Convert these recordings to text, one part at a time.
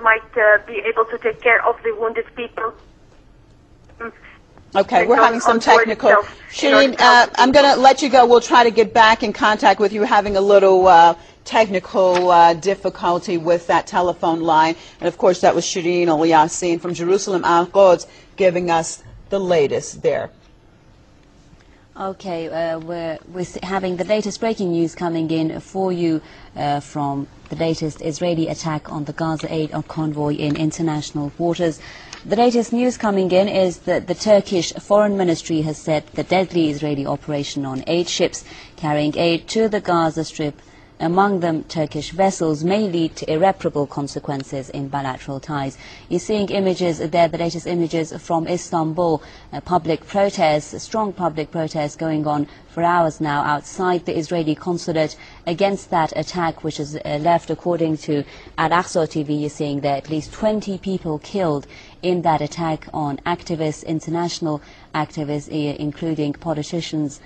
might be able to take care of the wounded people. Okay, we're having some technical. Shireen, I'm going to let you go. We'll try to get back in contact with you. Having a little technical difficulty with that telephone line. And of course, that was Shireen Al-Yassin from Jerusalem Al-Quds giving us the latest there. Okay, we're having the latest breaking news coming in for you from the latest Israeli attack on the Gaza aid convoy in international waters. The latest news coming in is that the Turkish Foreign Ministry has said the deadly Israeli operation on 8 ships carrying aid to the Gaza Strip, among them Turkish vessels, may lead to irreparable consequences in bilateral ties. You're seeing images there, the latest images from Istanbul, public protests, strong public protests going on for hours now outside the Israeli consulate against that attack, which has left, according to Al-Aqsa TV, you're seeing there at least 20 people killed in that attack on activists, international activists, including politicians,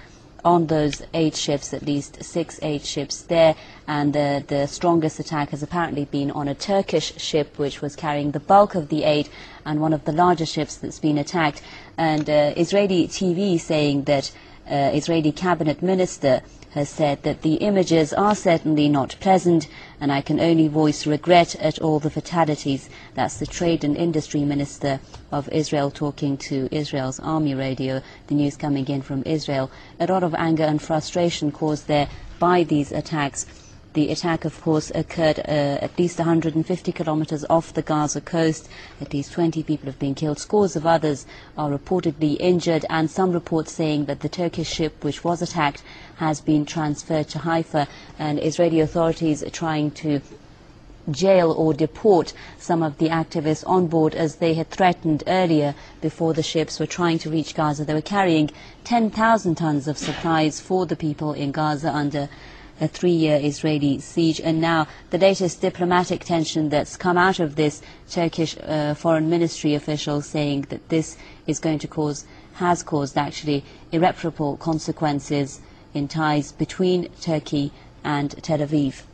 on those 8 ships, at least 8 ships there. And the strongest attack has apparently been on a Turkish ship which was carrying the bulk of the aid, and one of the larger ships that's been attacked. And Israeli TV saying that Israeli cabinet minister has said that the images are certainly not pleasant, and I can only voice regret at all the fatalities. That's the Trade and Industry Minister of Israel talking to Israel's army radio. The news coming in from Israel. A lot of anger and frustration caused there by these attacks. The attack, of course, occurred at least 150 kilometers off the Gaza coast. At least 20 people have been killed. Scores of others are reportedly injured, and some reports saying that the Turkish ship which was attacked has been transferred to Haifa, and Israeli authorities are trying to jail or deport some of the activists on board, as they had threatened earlier before the ships were trying to reach Gaza. They were carrying 10,000 tons of supplies for the people in Gaza under a 3-year Israeli siege. And now the latest diplomatic tension that's come out of this, Turkish foreign ministry official saying that this is going to has caused actually irreparable consequences in ties between Turkey and Tel Aviv.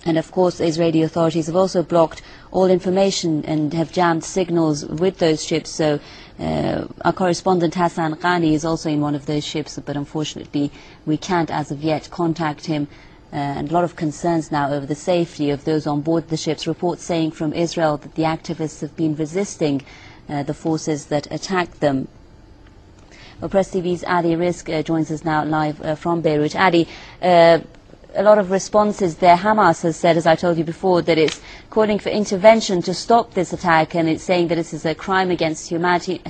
And of course, Israeli authorities have also blocked all information and have jammed signals with those ships. So our correspondent Hassan Ghani is also in one of those ships, but unfortunately we can't as of yet contact him. And a lot of concerns now over the safety of those on board the ships. Reports saying from Israel that the activists have been resisting the forces that attacked them. Well, Press TV's Ali Rizk joins us now live from Beirut. Ali, a lot of responses there. Hamas has said, as I told you before, that it's calling for intervention to stop this attack, and it's saying that this is a crime against humanity.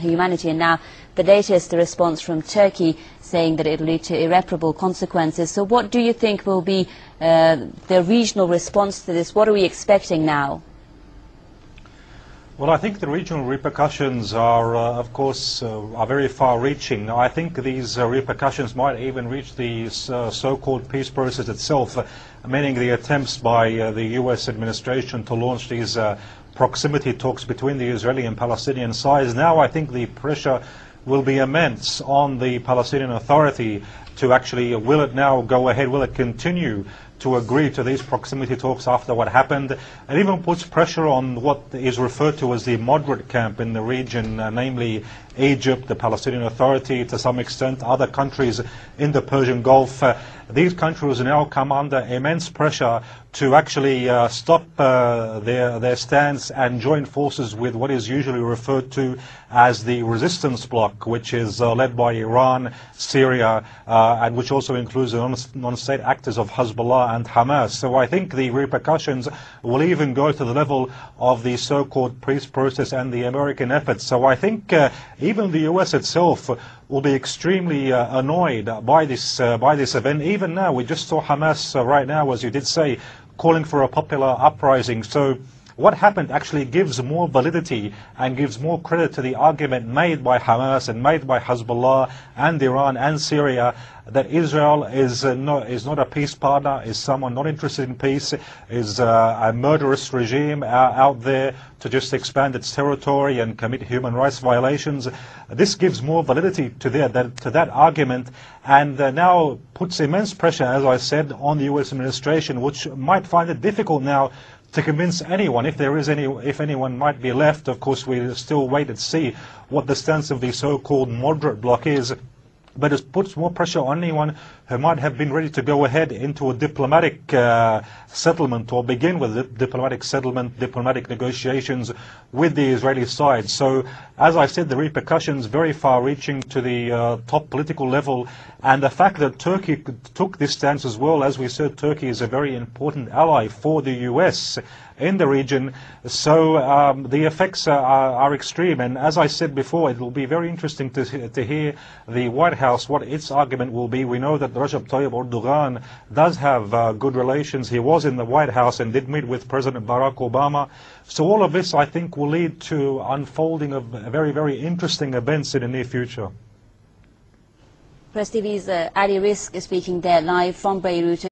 And now the latest, the response from Turkey, saying that it will lead to irreparable consequences. So what do you think will be the regional response to this? What are we expecting now? Well, I think the regional repercussions are, of course, are very far-reaching. I think these repercussions might even reach the so-called peace process itself, meaning the attempts by the U.S. administration to launch these proximity talks between the Israeli and Palestinian sides. Now I think the pressure will be immense on the Palestinian Authority to actually, will it now go ahead, will it continue to agree to these proximity talks after what happened? It even puts pressure on what is referred to as the moderate camp in the region, namely Egypt, the Palestinian Authority, to some extent other countries in the Persian Gulf. These countries now come under immense pressure to actually stop their stance and join forces with what is usually referred to as the resistance bloc, which is led by Iran, Syria, and which also includes the non-state actors of Hezbollah and Hamas. So I think the repercussions will even go to the level of the so-called peace process and the American efforts. So I think even the US itself will be extremely annoyed by this event. Even now, we just saw Hamas right now, as you did say, calling for a popular uprising. So what happened actually gives more validity and gives more credit to the argument made by Hamas and made by Hezbollah and Iran and Syria that Israel is not a peace partner, is someone not interested in peace, is a murderous regime out there to just expand its territory and commit human rights violations. This gives more validity to that argument, and now puts immense pressure, as I said, on the US administration, which might find it difficult now to convince anyone, if anyone might be left. Of course, we'll still wait and see what the stance of the so-called moderate bloc is. But it puts more pressure on anyone who might have been ready to go ahead into a diplomatic settlement, or begin with a diplomatic settlement, diplomatic negotiations with the Israeli side. So, as I said, the repercussions very far-reaching to the top political level, and the fact that Turkey took this stance as well. As we said, Turkey is a very important ally for the US in the region, so the effects are extreme. And as I said before, it will be very interesting to hear the White House, what its argument will be. We know that Recep Tayyip Erdogan does have good relations. He was in the White House and did meet with President Barack Obama. So all of this, I think, will lead to unfolding of very, very interesting events in the near future. Press TV's Ali Risk is speaking there live from Beirut.